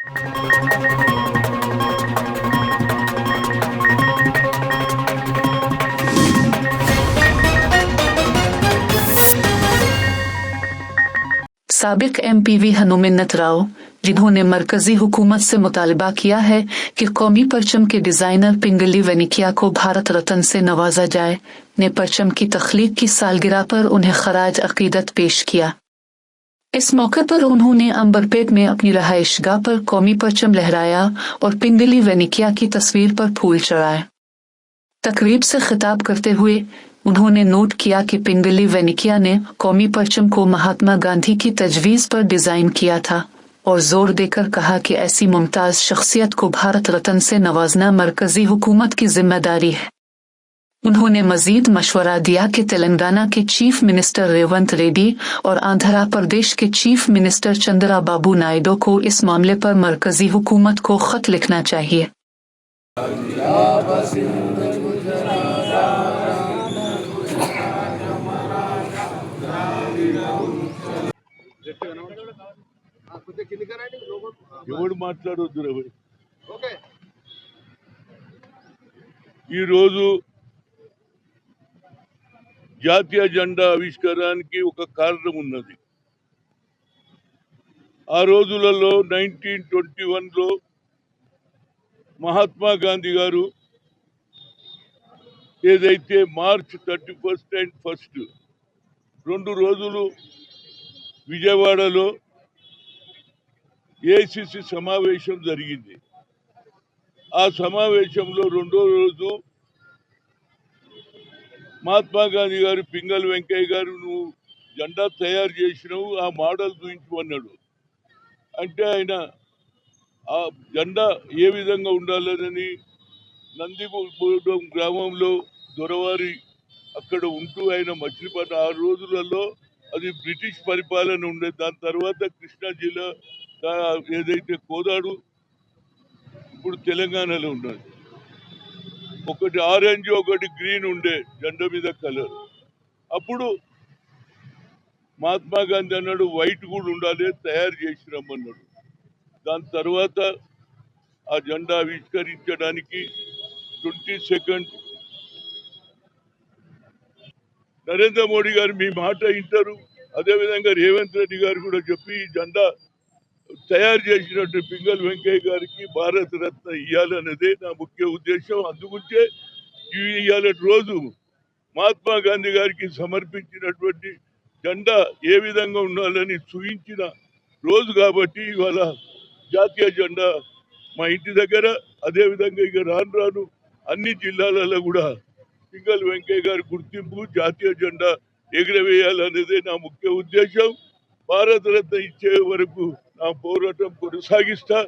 साबिक एमपी हनुमन्त राव, जिन्होंने मरकजी हुकूमत से मुतालबा किया है कि कौमी परचम के डिजाइनर पिंगली वेनिकिया को भारत रत्न से नवाजा जाए, ने परचम की तख्लीक की सालगिरह पर उन्हें खराज अकीदत पेश किया। इस मौके पर उन्होंने अंबरपेट में अपनी रहायशगाह पर कौमी परचम लहराया और पिंगली वेनिकिया की तस्वीर पर फूल चढ़ाए। तकरीब से खिताब करते हुए उन्होंने नोट किया कि पिंगली वेनिकिया ने कौमी परचम को महात्मा गांधी की तजवीज़ पर डिजाइन किया था और जोर देकर कहा कि ऐसी मुमताज शख्सियत को भारत रत्न से नवाजना मरकजी हुकूमत की जिम्मेदारी है। उन्होंने मजीद मशवरा दिया कि तेलंगाना के चीफ मिनिस्टर रेवंत रेड्डी और आंध्र प्रदेश के चीफ मिनिस्टर चंद्रा बाबू नायडू को इस मामले पर मरकजी हुकूमत को खत लिखना चाहिए। ఎవడు మాట్లాడొద్దురా భయ్. ఈరోజు జాతీయ జెండా ఆవిష్కరణకి ఒక కారణం ఉన్నది. ఆ రోజులలో 1921లో మహాత్మా గాంధీ గారు ఏదైతే మార్చ్ 31 అండ్ 1 2 రోజులు విజయవాడలో ఏఐసిసి సమావేశం జరిగింది. ఆ సమావేశంలో రెండో రోజు మహాత్మా గాంధీ గారు పింగళి వెంకయ్య గారు నువ్వు జెండా తయారు చేసినావు, ఆ మోడల్ చూపించమన్నాడు. అంటే ఆయన ఆ జెండా ఏ విధంగా ఉండాలని నందిగూడెం గ్రామంలో దొరవారి అక్కడ ఉంటూ ఆయన మచిలీపట్నం ఆ రోజులలో అది బ్రిటిష్ పరిపాలన ఉండేది. దాని తర్వాత కృష్ణా జిల్లా ఏదైతే కోదాడు ఇప్పుడు తెలంగాణలో ఉన్నది. ఒకటి ఆరెంజ్ ఒకటి గ్రీన్ ఉండే జెండా మీద కలర్. అప్పుడు మహాత్మా గాంధీ అన్నాడు వైట్ కూడా ఉండాలి, తయారు చేసి రమ్మన్నాడు. దాని తర్వాత ఆ జెండా ఆవిష్కరించడానికి 22 నరేంద్ర మోడీ గారు మీ మాట వింటారు. అదేవిధంగా రేవంత్ రెడ్డి గారు కూడా చెప్పి ఈ జెండా తయారు చేసినట్టు పింగళి వెంకయ్య గారికి భారత రత్న ఇవ్వాలనేదే నా ముఖ్య ఉద్దేశం. అందుకుంటే ఇవాళ రోజు మహాత్మా గాంధీ గారికి సమర్పించినటువంటి జెండా ఏ విధంగా ఉండాలని చూపించిన రోజు కాబట్టి ఇవాళ జాతీయ జెండా మా ఇంటి దగ్గర, అదేవిధంగా ఇక రాను రాను అన్ని జిల్లాలలో కూడా పింగళి వెంకయ్య గారి గుర్తింపు జాతీయ జెండా ఎగురవేయాలనేదే నా ముఖ్య ఉద్దేశం. భారత రత్న ఇచ్చే వరకు నా పోరాటం కొనసాగిస్తా.